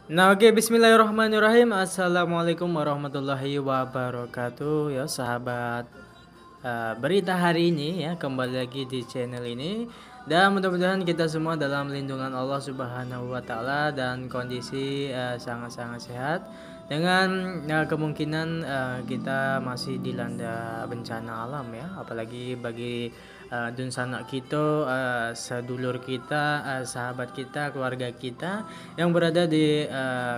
Nah, oke, bismillahirrahmanirrahim. Assalamualaikum warahmatullahi wabarakatuh. Ya, sahabat berita hari ini ya, kembali lagi di channel ini. Dan mudah-mudahan kita semua dalam lindungan Allah Subhanahu wa taala dan kondisi sangat-sangat sehat. Dengan kemungkinan kita masih dilanda bencana alam ya, apalagi bagi dun sanak kita, sedulur kita, sahabat kita, keluarga kita yang berada di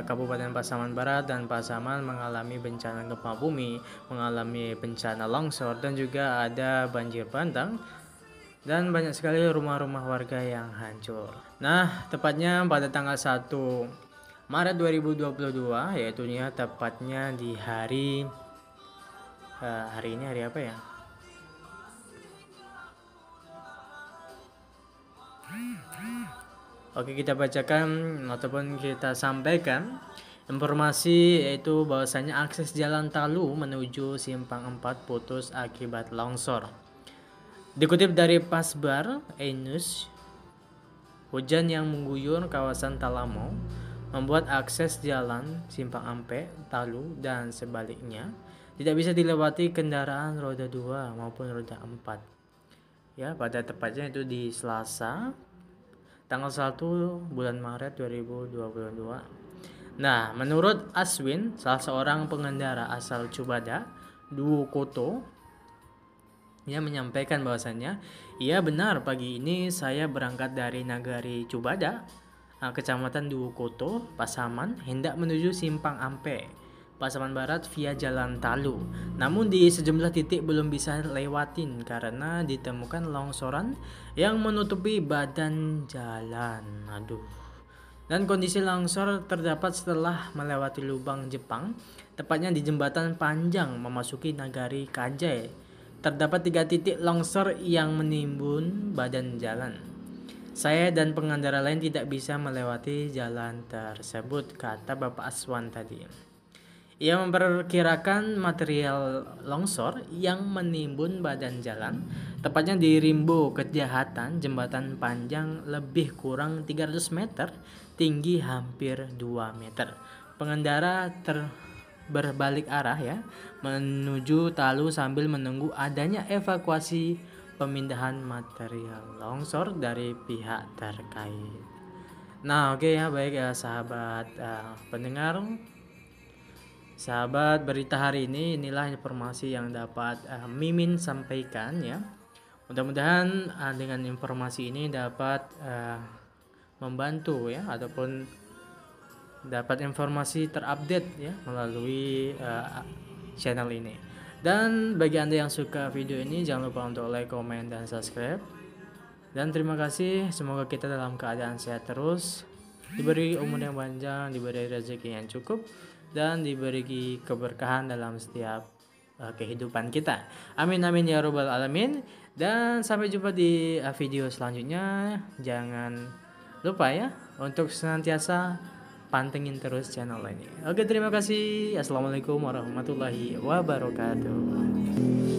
Kabupaten Pasaman Barat dan Pasaman mengalami bencana gempa bumi, mengalami bencana longsor dan juga ada banjir bandang dan banyak sekali rumah-rumah warga yang hancur. Nah, tepatnya pada tanggal 1 Maret 2022, yaitu tepatnya di hari ini hari apa ya? Oke, kita bacakan ataupun kita sampaikan informasi, yaitu bahwasanya akses jalan Talu menuju Simpang 4 putus akibat longsor. Dikutip dari Pasbar Ainus, hujan yang mengguyur kawasan Talamo membuat akses jalan Simpang Ampe, Talu, dan sebaliknya tidak bisa dilewati kendaraan roda 2 maupun roda 4. Ya, pada tepatnya itu di Selasa tanggal 1 bulan Maret 2022. Nah, menurut Aswin, salah seorang pengendara asal Cubada, Duokoto, ia menyampaikan bahwasannya, "Iya benar, pagi ini saya berangkat dari Nagari Cubada, Kecamatan Duokoto, Pasaman, hendak menuju Simpang Ampe, Pasaman Barat via Jalan Talu. Namun di sejumlah titik belum bisa lewatin karena ditemukan longsoran yang menutupi badan jalan." Aduh. Dan kondisi longsor terdapat setelah melewati lubang Jepang, tepatnya di jembatan panjang memasuki Nagari Kajai. Terdapat 3 titik longsor yang menimbun badan jalan. Saya dan pengendara lain tidak bisa melewati jalan tersebut, kata Bapak Aswan tadi. Ia memperkirakan material longsor yang menimbun badan jalan, tepatnya di Rimbo Kejahatan, jembatan panjang lebih kurang 300 meter, tinggi hampir 2 meter. Pengendara berbalik arah ya, menuju Talu sambil menunggu adanya evakuasi pemindahan material longsor dari pihak terkait. Nah, oke ya, baik ya sahabat pendengar, sahabat berita hari ini, inilah informasi yang dapat Mimin sampaikan ya. Mudah-mudahan dengan informasi ini dapat membantu ya, ataupun dapat informasi terupdate ya melalui channel ini. Dan bagi Anda yang suka video ini, jangan lupa untuk like, komen, dan subscribe. Dan terima kasih, semoga kita dalam keadaan sehat terus, diberi umur yang panjang, diberi rezeki yang cukup, dan diberi keberkahan dalam setiap kehidupan kita. Amin amin ya robbal alamin. Dan sampai jumpa di video selanjutnya. Jangan lupa ya untuk senantiasa pantengin terus channel ini. Oke, terima kasih. Assalamualaikum warahmatullahi wabarakatuh.